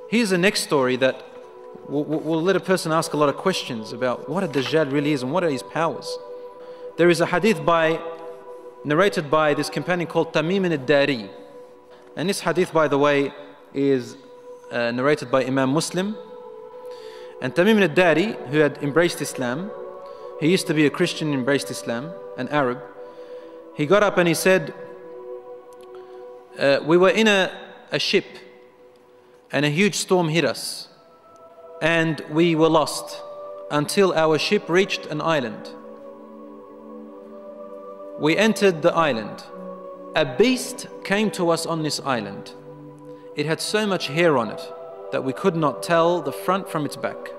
Here's the next story that will let a person ask a lot of questions about what a Dajjal really is and what are his powers. There is a hadith narrated by this companion called Tamim ad-Darri. And this hadith, by the way, is narrated by Imam Muslim. And Tamim ad-Darri, who had embraced Islam, he used to be a Christian, embraced Islam, an Arab. He got up and he said, we were in a ship and a huge storm hit us and we were lost until our ship reached an island. We entered the island. A beast came to us on this island. It had so much hair on it that we could not tell the front from its back,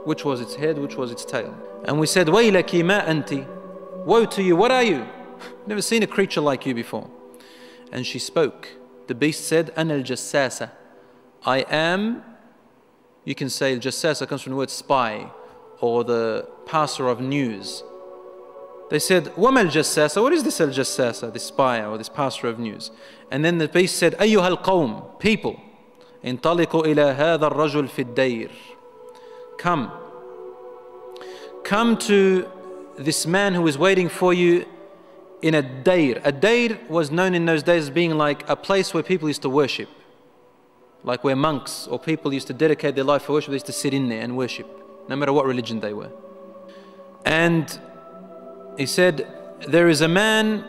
which was its head, which was its tail. And we said, "Waylaki ma anti," woe to you, what are you? Never seen a creature like you before. And she spoke. The beast said, "Ana al-jassasa." I am, you can say al-jassasa comes from the word spy or the passer of news. They said, "Wama al-jassasa?" What is this al-jassasa, this spy or this passer of news? And then the beast said, "Ayyuha al-qawm," people, "Intaliqu ila hadha ar-rajul fi ad-Dayr." Come to this man who is waiting for you in a Dayr. A Dayr was known in those days as being like a place where people used to worship. Like where monks or people used to dedicate their life for worship, they used to sit in there and worship, no matter what religion they were. And he said, there is a man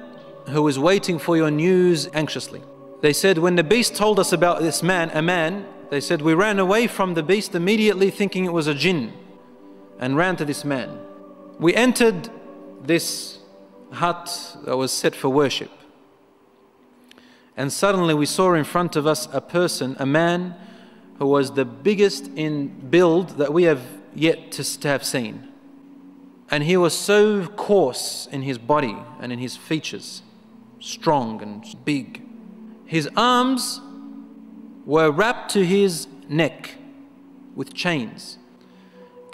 who is waiting for your news anxiously. They said, when the beast told us about this man, they said, we ran away from the beast immediately thinking it was a jinn and ran to this man. We entered this hut that was set for worship. And suddenly we saw in front of us a person, a man who was the biggest in build that we have yet to have seen. And he was so coarse in his body and in his features, strong and big. His arms were wrapped to his neck with chains.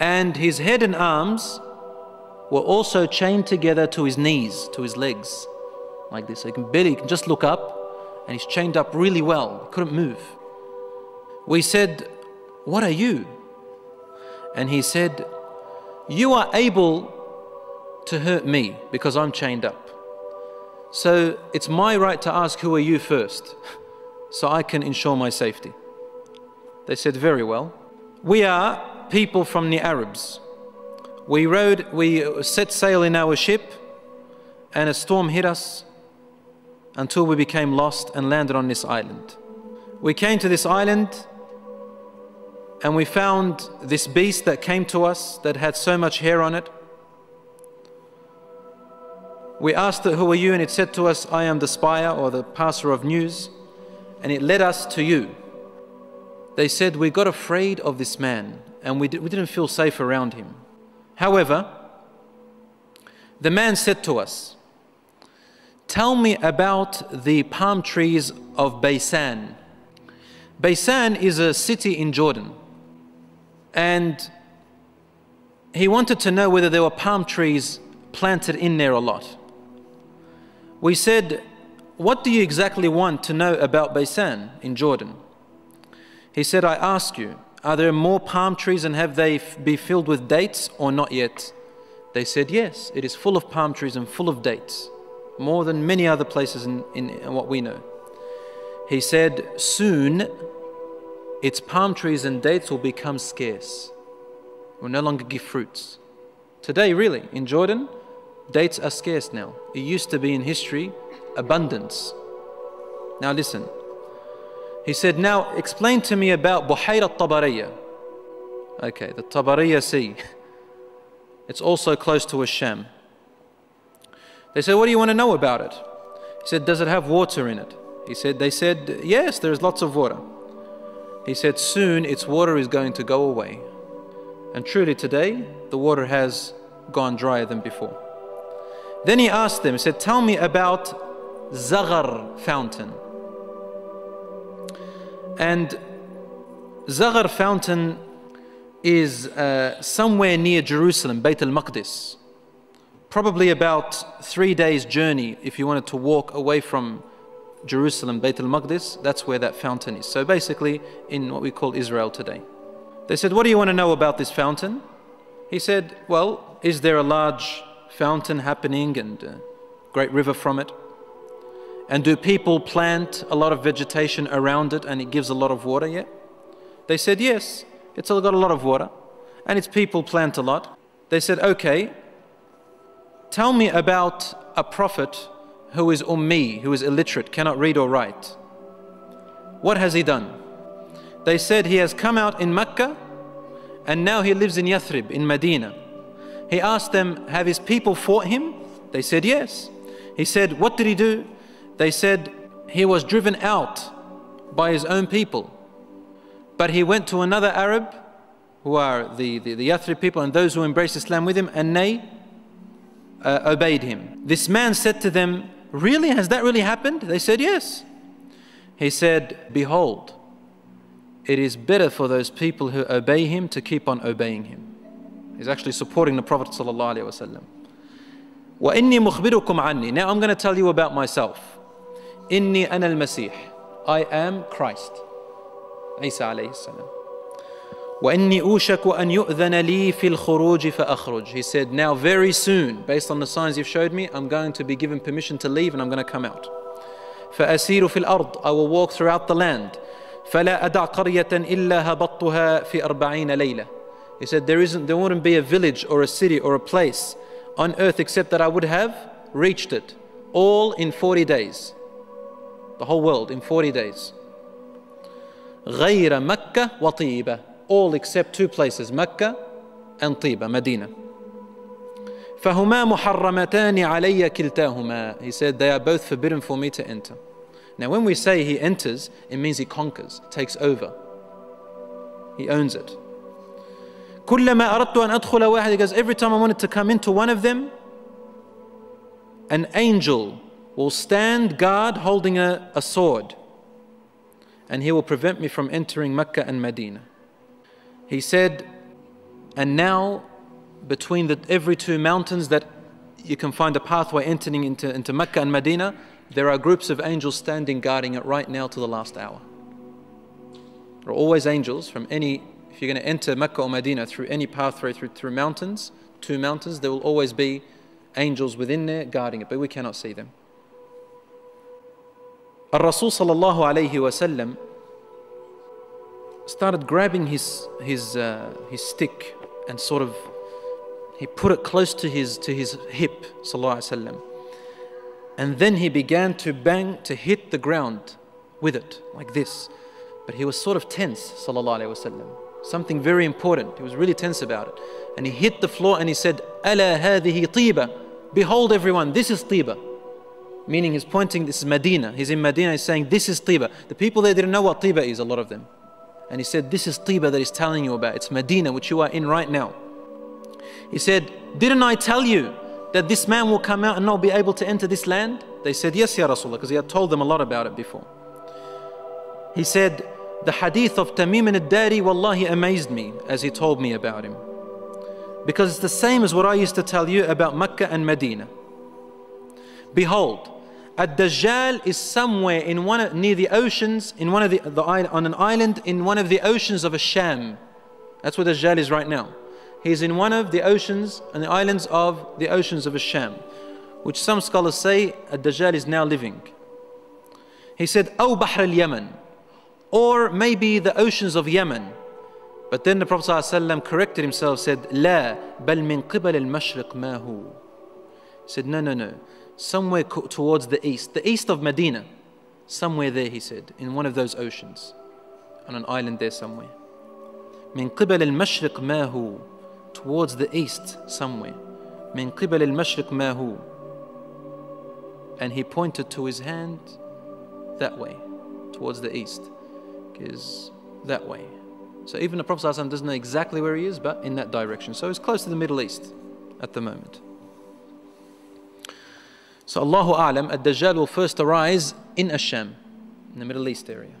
And his head and arms were also chained together to his knees, to his legs, like this. So he can just look up, and he's chained up really well, couldn't move. We said, "What are you?" And he said, "You are able to hurt me because I'm chained up. So it's my right to ask, who are you first, so I can ensure my safety." They said, "Very well. We are people from the Arabs. We set sail in our ship and a storm hit us until we became lost and landed on this island. We came to this island and we found this beast that came to us that had so much hair on it. We asked it, 'Who are you?' And it said to us, 'I am the spy or the passer of news.' And it led us to you." They said, "We got afraid of this man and we didn't feel safe around him. However, the man said to us, 'Tell me about the palm trees of Baysan.'" Baysan is a city in Jordan. And he wanted to know whether there were palm trees planted in there a lot. We said, "What do you exactly want to know about Baysan in Jordan?" He said, "I ask you, are there more palm trees and have they be filled with dates or not yet?" They said, "Yes, it is full of palm trees and full of dates, more than many other places in what we know." He said, "Soon its palm trees and dates will become scarce, will no longer give fruits." Today, really, in Jordan, dates are scarce now. It used to be in history abundance. Now listen. He said, "Now explain to me about Buhayra Tabariya." Okay, the Tabariya Sea. It's also close to Sham. They said, "What do you want to know about it?" He said, "Does it have water in it?" They said, "Yes, there is lots of water." He said, "Soon its water is going to go away." And truly today, the water has gone drier than before. Then he asked them, he said, "Tell me about Zaghar fountain." And Zaghar fountain is somewhere near Jerusalem, Bayt al-Maqdis. Probably about 3 days journey if you wanted to walk away from Jerusalem, Bayt al-Maqdis, that's where that fountain is. So basically in what we call Israel today. They said, what do you want to know about this fountain? He said, well, is there a large fountain happening and a great river from it? And do people plant a lot of vegetation around it and it gives a lot of water yet? They said, yes, it's got a lot of water and its people plant a lot. They said, okay, tell me about a prophet who is ummi, who is illiterate, cannot read or write. What has he done? They said he has come out in Mecca and now he lives in Yathrib, in Medina. He asked them, have his people fought him? They said, yes. He said, what did he do? They said, he was driven out by his own people. But he went to another Arab, who are the Yathrib people and those who embraced Islam with him, and they obeyed him. This man said to them, really? Has that really happened? They said, yes. He said, behold, it is better for those people who obey him to keep on obeying him. He's actually supporting the Prophet ﷺ. وَإِنِّي مُخْبِرُكُمْ عَنِّي. Now I'm going to tell you about myself. إِنِّي أَنَا الْمَسِيحِ. I am Christ. Isa alayhi salam. وَإِنِّي أُوشَكُ أَنْ يُؤْذَنَ لِي فِي الْخُرُوجِ فَأَخْرُجْ. He said, now very soon, based on the signs you've showed me, I'm going to be given permission to leave and I'm going to come out. فَأَسِيرُ فِي الْأَرْضِ. I will walk throughout the land. فَلَا أَدَعْ قَرْيَةً إِلَّا هَبَطْتُهَا فِي 40 لَيْلَةً. He said, there wouldn't be a village or a city or a place on earth except that I would have reached it. All in 40 days. The whole world in 40 days. غَيْرَ مَكَّةَ وَطِيبَةَ. All except two places, Mecca and Tiba, Medina. فَهُمَا مُحَرَّمَتَانِ عَلَيَّ كِلْتَاهُمَا. He said, they are both forbidden for me to enter. Now when we say he enters, it means he conquers, takes over. He owns it. كُلَّمَا أَرَدْتُ أَنْ أَدْخُلَ وَاحِدٍ. He goes, every time I wanted to come into one of them, an angel will stand guard holding a sword, and he will prevent me from entering Mecca and Medina. He said, and now between every two mountains that you can find a pathway entering into Mecca and Medina, there are groups of angels standing guarding it right now to the last hour. There are always angels from any, if you're going to enter Mecca or Medina through any pathway through mountains, two mountains, there will always be angels within there guarding it, but we cannot see them. Al-Rasul sallallahu alayhi wa sallam started grabbing his stick and sort of, he put it close to his hip, sallallahu alayhi wa sallam. And then he began to bang, to hit the ground with it, like this. But he was sort of tense, sallallahu alayhi wa sallam. Something very important. He was really tense about it. And he hit the floor and he said, أَلَا هَذِهِ طِيبَةٌ. Behold everyone, this is Tiba. Meaning he's pointing, this is Medina. He's in Medina, he's saying, this is Tiba. The people there didn't know what Tiba is, a lot of them. And he said, this is Tiba that he's telling you about. It's Medina, which you are in right now. He said, didn't I tell you that this man will come out and not be able to enter this land? They said, yes, Ya Rasulullah, because he had told them a lot about it before. He said, the hadith of Tamim and ad-Darri, wallahi, amazed me as he told me about him. Because it's the same as what I used to tell you about Mecca and Medina. Behold, ad-Dajjal is somewhere in near the oceans, in one of on an island in one of the oceans of Sham. That's where Dajjal is right now. He's in one of the oceans and the islands of the oceans of Sham, which some scholars say ad-Dajjal is now living. He said, أو بحر اليمن, or maybe the oceans of Yemen. But then the Prophet ﷺ corrected himself, said, لا بل من قبل المشرق ما هو. He said, no. Somewhere towards the east of Medina. Somewhere there, he said, in one of those oceans. On an island there somewhere. من قبل المشرق ما هو. Towards the east somewhere. من قبل المشرق ما هو. And he pointed to his hand that way. Towards the east. Is that way. So even the Prophet ﷺ doesn't know exactly where he is, but in that direction. So it's close to the Middle East at the moment. So Allahu A'lam, ad-Dajjal will first arise in Asham, in the Middle East area.